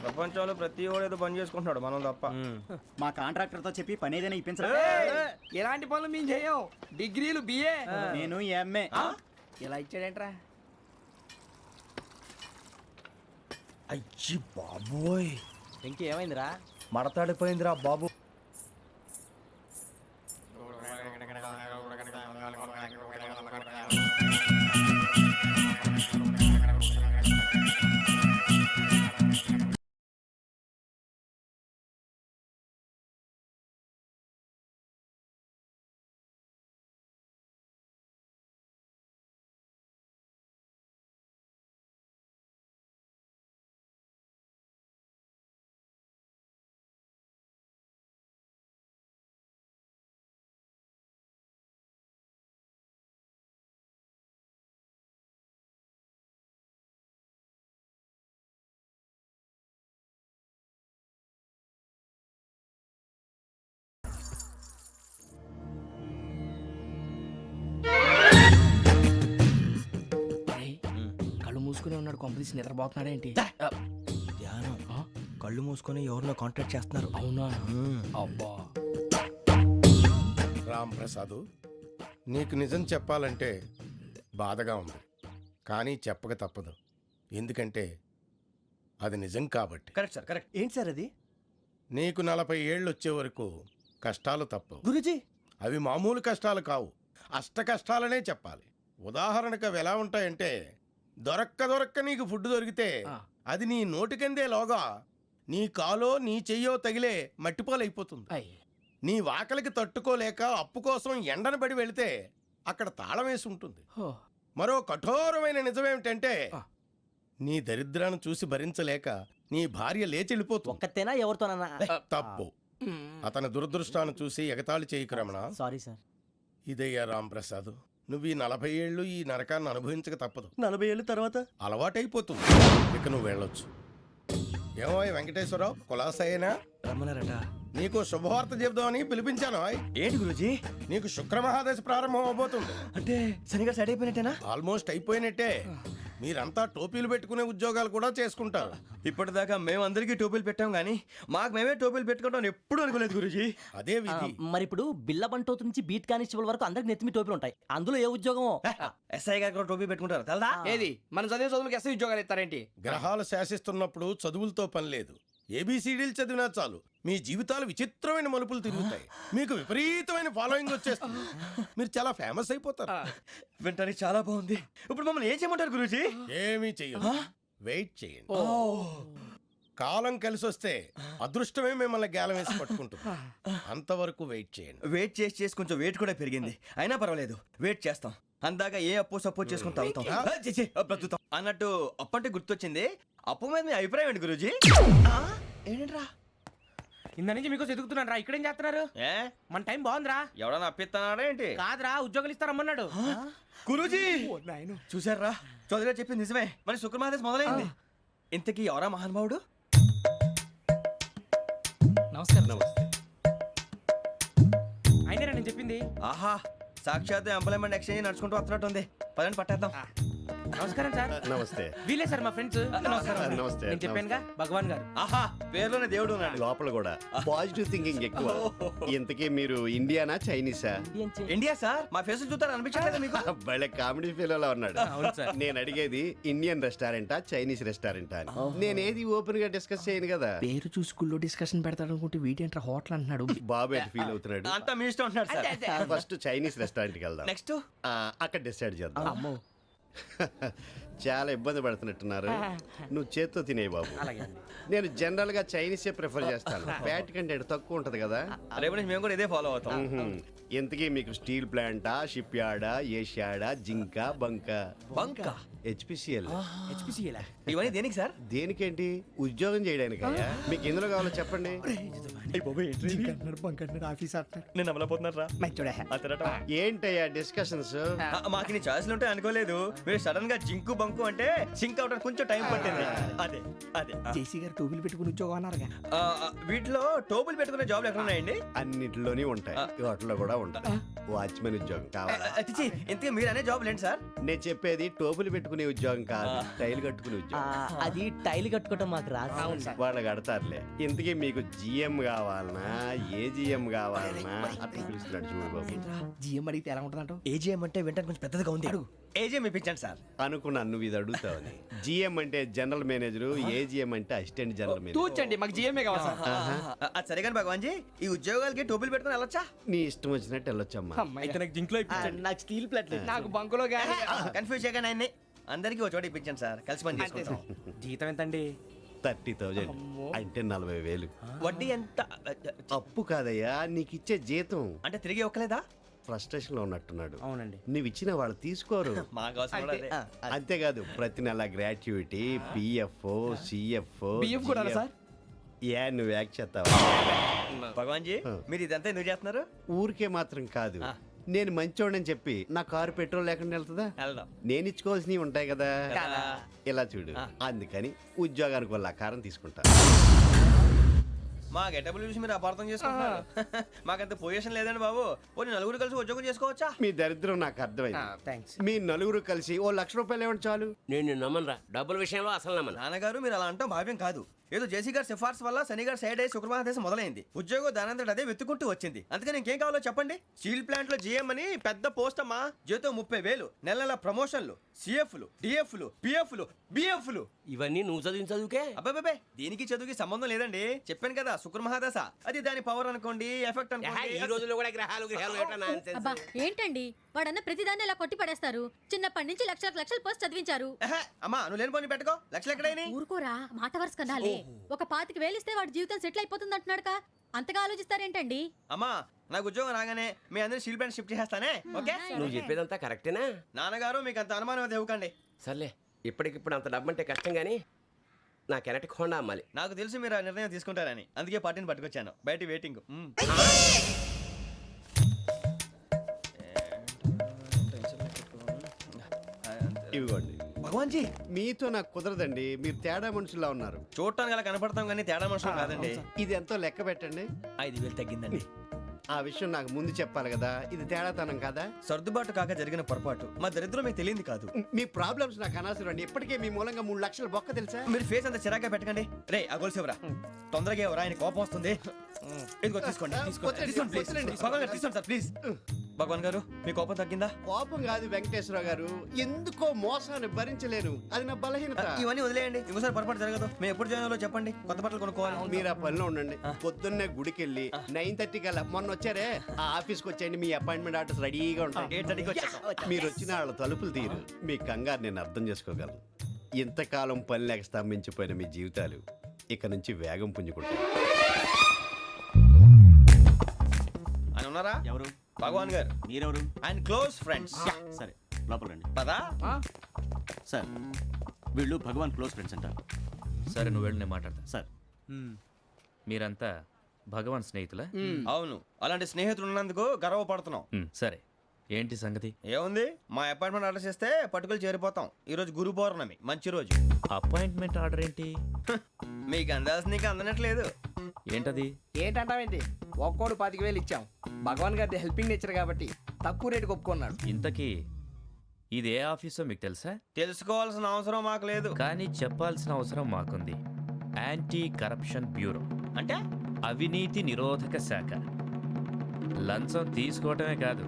ప్రపంచంలో ప్రతి వాడు ఏదో పని చేసుకుంటున్నాడు, మనం తప్ప. మా కాంట్రాక్టర్ తో చెప్పి పని ఏదైనా ఇప్పించరా? ఎలాంటి పనులు మేము చేయం. డిగ్రీలు బిఏ. నేను ఎంఏ. ఇలా ఇచ్చాడేంట్రా? అయ్యి బాబోయ్, ఇంకేమైందిరా? మడతాడిపోయిందిరా బాబు. కళ్ళు మూసుకునే ఉన్నాడు, కొంపదీసి నిద్రపోతున్నాడేంటి? ధ్యానం. కళ్ళు మూసుకొని ఎవరినో కాంటాక్ట్ చేస్తున్నారు. అవునా? అబ్బా. రామ్ ప్రసాద్, నీకు నిజం చెప్పాలంటే బాధగా ఉంది, కానీ చెప్పక తప్పదు. ఎందుకంటే అది నిజం కాబట్టి. Correct sir, correct. ఏంటి సార్ అది? నీకు 40 ఏళ్ళు వచ్చే వరకు కష్టాలు తప్పవు. గురుజీ, అవి మామూలు కష్టాలు కావు, అష్ట కష్టాలనే చెప్పాలి. ఉదాహరణకు అవి ఎలా ఉంటాయంటే, దొరక్క నీకు ఫుడ్ దొరికితే అది నీ నోటికందే లోగా నీ కాలో నీ చెయ్యో తగిలే మట్టిపాలైపోతుంది. నీ వాకలికి తట్టుకోలేక అప్పు కోసం ఎండను పడి వెళితే అక్కడ తాళం వేసి ఉంటుంది. మరో కఠోరమైన నిజమేమిటంటే, నీ దరిద్రాన్ని చూసి భరించలేక నీ భార్య లేచి వెళ్ళిపోతుంది. ఒక్కతేనా ఎవరితోనన్నా? తప్పు. అతని దురదృష్టాన్ని చూసి ఎగతాళి చేయకు రమణ. Sorry sir. ఇదయ్యా రాంప్రసాద్, నువ్వు ఈ 40 ఏళ్ళు ఈ నరకాన్ని అనుభవించక తప్పదు. 40 ఏళ్ళ తర్వాత అలవాటైపోతుంది. ఇక నువ్వు వెళ్ళొచ్చు. ఏమో వెంకటేశ్వరరావు, కులాసైనా రమ్మన్నారట. నీకు శుభవార్త చెబుదామని పిలిపించాను. ఏంటి గురూజీ? నీకు శుక్రమహాదశ ప్రారంభం అవబోతుంది. అంటే శనిగా సెట్ అయిపోయినట్టేనా? ఆల్మోస్ట్ అయిపోయినట్టే. మీరంతా టోపీలు పెట్టుకునే ఉద్యోగాలు కూడా చేసుకుంటారు. ఇప్పటిదాకా మేమందరికీ టోపీలు పెట్టాం కానీ మాకు మేమే టోపీలు పెట్టుకుంటాం ఎప్పుడు అనుకోలేదు గురూజీ. అదే విధి. మరి ఇప్పుడు బిల్ల బంటోతు నుంచి బీట్ కానిస్టేబుల్ వరకు అందరికి నెత్తిమి టోపీలు ఉంటాయి. అందులో ఏ ఉద్యోగమో? ఎస్ఐ గారు కూడా టోపీ పెట్టుకుంటారు తెలదా? ఏది మన చదివే చదువులకు ఎస్ఐ ఉద్యోగాలు ఇస్తారేంటి? గ్రహాలు శాసిస్తున్నప్పుడు చదువులతో పని లేదు. ఏబిసిడీలు చదివినా చాలు మీ జీవితాలు విచిత్రమైన మలుపులు తిరుగుతాయి. మీకు విపరీతమైన ఫాలోయింగ్ వచ్చేస్తుంది. మీరు చాలా ఫేమస్ అయిపోతారు. వింటానికి చాలా బాగుంది. ఇప్పుడు మమ్మల్ని ఏం చేయమంటారు గురూజీ? ఏమీ చెయ్యదు, వెయిట్ చేయండి. కాలం కలిసి వస్తే అదృష్టమే మిమ్మల్ని గేలం వేసి పట్టుకుంటుంది. అంతవరకు వెయిట్ చేయండి. వెయిట్ చేసి కొంచెం వెయిట్ కూడా పెరిగింది. అయినా పర్వాలేదు, వెయిట్ చేస్తాం. అందాక ఏ అప్పు సపోర్ట్ చేసుకుని తాగుతాం బ్రతుకుతాం అన్నట్టు. అప్పు అంటే గుర్తొచ్చింది, అప్పు మీద మీ అభిప్రాయం ఏంటి గురూజీ? ఏంటరా ఇంత నుంచి మీకు ఎదుగుతున్నాను రా. ఇక్కడేం చేస్తున్నారు? మన టైం బాగుందిరా. ఎవడన్నా అప్పిస్తున్నాడా ఏంటి? కాదురా, ఉద్యోగాలు ఇస్తారమ్మన్నాడు గురూజీ. చూసారా, చౌదరిగా చెప్పింది నిజమే. మరి శుక్రమాదేశ్ మొదలైంది. ఇంతకీ ఎవరా మహానుభావుడు? నమస్కారం. నమస్తే. అయినా నేను చెప్పింది. ఆహా, సాక్షాత్ ఎంప్లాయ్మెంట్ ఎక్స్చేంజ్ నడుచుకుంటూ వస్తున్నట్టు ఉంది. పదండి పట్టేద్దాం. నమస్కారం సార్. నమస్తే. వీలే సార్ మా ఫ్రెండ్స్. నమస్తే. నేను చెప్పానుగా, భగవాన్ గారు. ఆహా, పేర్లోనే దేవుడు ఉన్నాడు. లోపల కూడా పాజిటివ్ థింకింగ్ ఎక్కువ. ఇంతకీ మీరు ఇండియానా చైనీసా? India sir. మా ఫేస్ చూస్తారు అనిపించలేదు మీకు? భలే కామెడీ ఫీల్ అలా ఉన్నాడు. అవును సార్. నేను అడిగేది ఇండియన్ రెస్టారెంటా చైనీస్ రెస్టారెంటా అని. నేనేది ఓపెన్ గా డిస్కస్ చేయను కదా. పేరు చూసి స్కూల్లో డిస్కషన్ పెడతాడు అనుకుంటే వీటేంట్రా హోటల్ అంటున్నాడు. బాబు ఎట్ ఫీల్ అవుతున్నాడు. అంతా మీ ఇష్టం ఉంటున్నాడు సార్. ఫస్ట్ చైనీస్ రెస్టారెంట్ కి వెళ్దాం. నెక్స్ట్ అక్కడ డిసైడ్ చేద్దాం. అమ్మో, చాలా ఇబ్బంది పడుతున్నట్టున్నారు. నువ్వు చేత్తో తినే బాబు. అలాగే. నేను జనరల్ గా చైనీసే ప్రిఫర్ చేస్తాను. ఫ్యాట్ కంటెంట్ తక్కువ ఉంటది కదా. రేపు నుంచి మేము కూడా ఇదే ఫాలో అవుతాం. ఇంతకీ మీకు స్టీల్ ప్లాంటా, షిప్ యార్డా, ఏషియాడా, జింక, బంకా? బంకా, హెచ్పిసిఎల్. ఇవన్నీ దేనికి సార్? దేనికేంటి? ఉద్యోగం చేయడానికి. మీకు ఎందులో కావాలో చెప్పండి. నేను అమలపోతున్నాను రా ఏంటయ్యా డిస్కషన్స్? మాకు నీ ఛాయిస్లు ఉంటాయి అనుకోలేదు. మీరు సడన్ గా జింకు బంకు అంటే సింక్ అవడానికి కొంచెం టైం పట్టింది. అదే అదే జేసీ గారు టోపీలు పెట్టుకుని ఉద్యోగం అన్నారుగా. వీటిలో టోపులు పెట్టుకునే జాబ్లు ఎక్కడ ఉన్నాయండి? అన్నిటిలోనే ఉంటాయి, వాటిలో కూడా ఉంటాయి. వాచ్మెన్ ఉద్యోగం కావాలా? అతిచి ఇంతకీ మీరు అనే జాబ్ ఏంటి సార్? నేను చెప్పేది టోపులు పెట్టుకునే ఉద్యోగం కాదు, టైల్ కట్టుకునే ఉద్యోగం. అది టైల్ కట్టుకోవటం మాకు రాదు. వాళ్ళు కడతారులే. ఇంతకీ మీకు జిఎం కావాలనా, ఏ జిఎం కావాలనా? అట్లా పిలుస్తున్నాడు చూడు బాబు. జిఎం అడిగితే ఎలా ఉంటుందంట? ఏజీఎం అంటే వెంటనే కొంచెం పెద్దదిగా ఉంది. ఏజీఎం ఇప్పించండి సార్. అనుకున్నాను నువ్వు ఇది అడుగుతావని. జిఎం అంటే జనరల్ మేనేజర్, ఏజిఎం అంటే అసిస్టెంట్ జనరల్ మేనేజర్. తూచండి, మాకు జిఎంఏ కావాలి సార్. అది సరే కానీ భగవాన్ జీ, ఈ ఉద్యోగాలకి టోపులు పెట్టుకుని వెళ్ళొచ్చా? నీ ఇష్టం వచ్చినట్టు వెళ్ళొచ్చమ్మా. అయితే నాకు జింక్ లో నాకు స్టీల్ ప్లేట్ నాకు బంకులో గానీ. కన్ఫ్యూజ్ చేయగానే ఆయన్ని అందరికీ ఒక చోట ఇప్పించండి సార్, కలిసి పని చేసుకుంటాం. జీతం ఎంతండి? 30,000 అంటే 40,000. వడ్డీ ఎంత? అప్పు కాదయ్యా, నీకు ఇచ్చే జీతం. అంటే తిరిగి ఒక్కలేదా? ఫ్రస్ట్రేషన్ లో ఉన్నట్టున్నాడు. అవునండి. నువ్వు ఇచ్చిన వాళ్ళు తీసుకోరు. మాకు అవసరం కూడా అదే. అంతేకాదు ప్రతి నెల గ్రాట్యుటీ, పిఎఫ్, సిఎఫ్. బియ్యం కూడా సార్? ఏ నువ్వు యాక్ట్ చేస్తావా? భగవాన్ జీ, మీరు ఇదంతా ఎందుకు చేస్తున్నారు? ఊరికే మాత్రం కాదు, నేను మంచోడని చెప్పి నా కారు పెట్రోల్ లేకుండా వెళ్తుందా? వెళ్దాం. నేను ఇచ్చుకోవాల్సినవి ఉంటాయి కదా. కదా. ఇలా చూడు, అందుకని ఉద్యోగానికి వాళ్ళ ఆకారం తీసుకుంటా. మా గెటబుల్ చూసి మీరు అపార్థం చేసుకుంటున్నారు. మాకంత పొజిషన్ లేదండి బాబు. పోనీ నలుగురు కలిసి ఉద్యోగం చేసుకోవచ్చా? మీ దరిద్రం నాకు అర్థమైంది. థ్యాంక్స్. మీ నలుగురు కలిసి ఓ ₹1,00,000 ఇవ్వండి చాలు. నేను నమ్మనరా, డబ్బుల విషయంలో అసలు నమ్మను. నాన్నగారు మీరు అలా అంటాం భావ్యం కాదు. ఏదో జేసీ గారి సిఫార్సు వల్ల శని గారు సైడ్ అయ్యి శుక్రవారం దేశం మొదలైంది. ఉద్యోగం దానంతటి అదే వెతుకుంటూ వచ్చింది. అందుకని ఇంకేం కావాలో చెప్పండి. స్టీల్ ప్లాంట్ లో జీఎం అని పెద్ద పోస్ట్ అమ్మా. జీతం 30,000, నెల నెల ప్రమోషన్లు, సిఎఫ్లు, డిఎఫ్లు, పిఎఫ్లు, బిఎఫ్లు. ఇవన్నీ నువ్వు చదివిన చదువుకే. అబ్బాబే, దీనికి చదువుకి సంబంధం లేదండి. చెప్పాను కదా, శుక్ర మహాదశ. అది దాని పవర్ అనుకోండి, ఎఫెక్ట్ ఈ అనుకోండి. రోజుల్లో కూడా గ్రహాలు ఏటా nonsense? అబ్బా ఏంటండి వాడన్న ప్రతిదాన్ని ఇలా కొట్టి పడేస్తారు. చిన్నప్పటి నుంచి లక్షలకు లక్షలు పోస్ట్ చదివించారు. అమ్మా నువ్వు లేని పోనీ పెట్టుకో. లక్షలు ఎక్కడైనా ఊరుకోరా, మాట వరుస కదాలే. ఒక 25,000 ఇస్తే వాడి జీవితం సెటిల్ అయిపోతుంది అంటున్నాడుగా. అంతగా ఆలోచిస్తారేంటండి? అమ్మా నాకు ఉద్యోగం రాగానే మీ అందరినీ స్టీల్ ప్లాంట్ షిఫ్ట్ చేస్తానే. ఓకే నువ్వు చెప్పేదంతా కరెక్టేనా? నాన్నగారు మీకు అంత అనుమానం అయితే ఇవ్వకండి. సర్లే, ఇప్పటికిప్పుడు అంత డబ్బు అంటే కష్టం కానీ నా కెనటిక్ హోండా అమ్మాలి. నాకు తెలుసు మీరు ఆ నిర్ణయం తీసుకుంటారని, అందుకే పార్టీని పట్టుకొచ్చాను. బయట వెయిటింగ్. ఇవ్వండి. భగవాన్ జీ, మీతో నాకు కుదరదండి, మీరు తేడా మనుషుల్లా ఉన్నారు. చూడటానికి అలా కనపడతాం కానీ తేడా మనుషులు కాదండి. ఇది ఎంతో లెక్క పెట్టండి. 5,000 తగ్గిందండి. ఆ విషయం నాకు ముందు చెప్పాలి కదా, ఇది తేడాతనం కదా. సర్దుబాటు కాక జరిగిన పొరపాటు. మా దరిద్రం మీకు తెలియంది కాదు. మీ ప్రాబ్లమ్స్ నాకు అనవసరం అండి. ఇప్పటికే మీ మూలంగా 3 లక్షల బొక్క తెలుసా. మీరు ఫేస్ అంత చిరాగ్గా పెట్టకండి. రే ఆ గొలుసేవరా, తొందరగా ఎవరా, ఆయన కోపం వస్తుంది. ఇదిగో తీసుకోండి. తీసుకోండి ప్లీజ్. భగవాన్ గారు తీసుకోండి సార్ ప్లీజ్. భగవాన్ గారు మీ కోపం తగ్గిందా? కోపం కాదు వెంకటేశ్వర గారు, ఎందుకో మోసాన్ని భరించలేను, అది నా బలహీనత. ఇవన్నీ వదిలేయండి, ఇంకోసారి పొరపాటు జరగదు. మేము ఎప్పుడు జాయిన్ అవ్వాలో చెప్పండి, కొత్త బట్టలు కొనుక్కోవాలి. మీరు ఆ పనిలో ఉండండి. పొద్దున్నే గుడికి వెళ్ళి 9:30 కల్లా, మొన్న వచ్చారే ఆ ఆఫీస్కి వచ్చేయండి. మీ అపాయింట్మెంట్ ఆర్డర్స్ రెడీగా ఉంటాయి. 8:30కి వచ్చేస్తాం. మీరు వచ్చిన వాళ్ళ తలుపులు తీరు. మీ కంగారు నేను అర్థం చేసుకోగలను. ఇంతకాలం పని లేక స్తంభించిపోయిన మీ జీవితాలు ఇక నుంచి వేగం పుంజుకుంటాయి. ఆయన ఉన్నారా? ఎవరు? భగవాన్ గారు. మీరెవరు? ఆయన క్లోజ్ ఫ్రెండ్స్. సరే లోపల రండి. పదా సార్ వీళ్ళు భగవాన్ క్లోజ్ ఫ్రెండ్స్ అంటారు. సరే నువ్వు వెళ్ళి నేను మాట్లాడతా. సార్ మీరంతా భగవాన్ స్నేహితులా? అవును, అలాంటి స్నేహితులు ఉన్నందుకు గర్వపడుతున్నాం. సరే ఏంటి సంగతి? ఏముంది, మా అపాయింట్మెంట్ ఆర్డర్ చేస్తే పట్టుకులు చేరిపోతాం. ఈ రోజు గురు పౌర్ణమి, మంచి రోజు. అపాయింట్మెంట్ ఆర్డర్ ఏంటి? మీకు అందాల్సిన నీకు అందనట్లేదు. ఏంటది? ఏంటంటావేంటి? ఒక్కోడు 25,000 ఇచ్చాం. భగవాన్ గారి హెల్పింగ్ నేచర్ కాబట్టి తక్కువ రేటుకి ఒప్పుకున్నాడు. ఇంతకీ ఇది ఏ ఆఫీసో మీకు తెలుసా? తెలుసుకోవాల్సిన అవసరం మాకు లేదు. కానీ చెప్పాల్సిన అవసరం మాకుంది. యాంటీ కరప్షన్ బ్యూరో అంటే అవినీతి నిరోధక శాఖ. లంచం తీసుకోవటమే కాదు,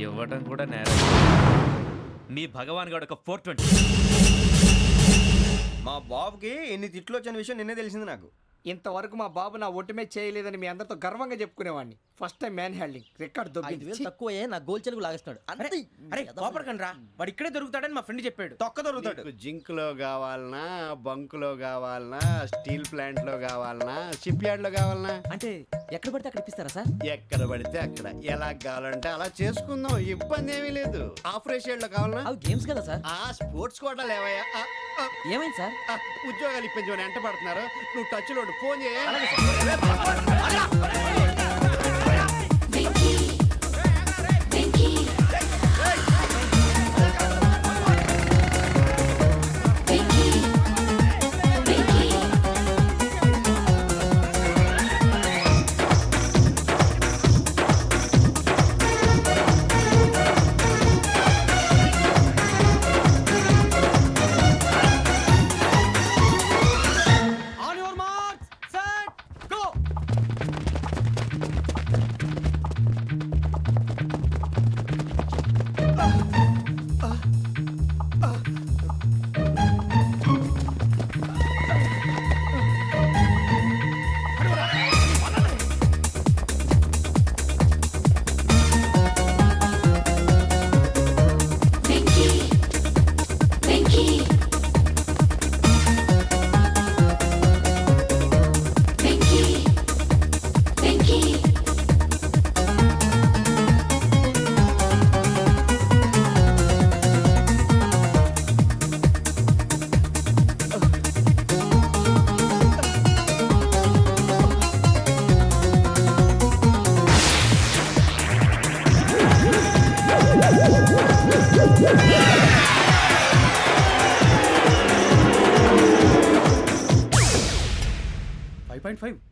ఇవ్వటం కూడా నేరం. మీ భగవాన్ గారు ఒక 420. మా బాబుకి ఎన్ని తిట్లు వచ్చిన విషయం నిన్నే తెలిసింది నాకు. ఇంతవరకు మా బాబు నా ఒట్టుమే చేయలేదని మీ అందరితో గర్వంగా చెప్పుకునేవాడిని. First time man handing record 5,000 తక్కువ నా గోల్ చెలుగు లాగేస్తున్నాడు. అరే కోపడకండి రా, వాడు ఇక్కడే దొరుకుతాడని మా ఫ్రెండ్ చెప్పాడు. తొక్క దొరుకుతాడు. మీకు జింక్ లో కావాలనా, బంక్ లో కావాలనా, స్టీల్ ప్లాంట్ లో కావాలనా, షిప్ యార్డ్ లో కావాలనా? అంటే ఎక్కడ పడితే అక్కడ ఇప్పిస్తారా సార్? ఎక్కడ పడితే అక్కడ, ఎలా కావాలంటే అలా చేసుకుందాం, ఇబ్బంది ఏమీ లేదు. ఆఫరేష్ లో కావాలనా? అవి గేమ్స్ కదా సార్. ఆ స్పోర్ట్స్ కోటా లేవయ్యా. ఏమైంది సార్? ఉద్యోగాలు ఇప్పించమని ఎంట పడుతున్నారు. నువ్వు టచ్లో ఉండు. ఫోన్ చేయ.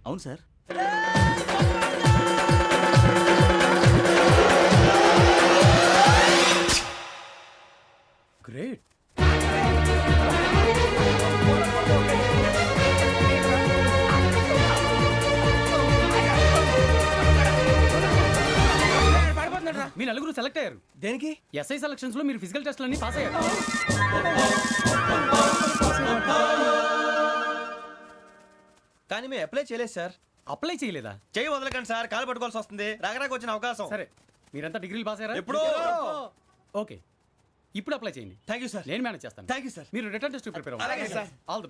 అవును సార్. గ్రేట్. మీ నలుగురు సెలెక్ట్ అయ్యారు. దేనికి? ఎస్ఐ సెలక్షన్స్ లో మీరు ఫిజికల్ టెస్ట్ అన్ని పాస్ అయ్యారు. కానీ మేము అప్లై చేయలేదు సార్. అప్లై చేయలేదా? చేయి వదలకండి సార్, కాలు పట్టుకోవాల్సి వస్తుంది. రాగరాకు వచ్చిన అవకాశం. సరే, మీరంతా డిగ్రీలు పాస్ అయ్యారా? ఎప్పుడో. ఓకే, ఇప్పుడు అప్లై చేయండి. Thank you sir. నేను మేనేజ్ చేస్తాను. Thank you sir. మీరు రిటర్న్ టెస్ట్ ప్రిపేర్ అలాగే అవ్వండి. సార్. All the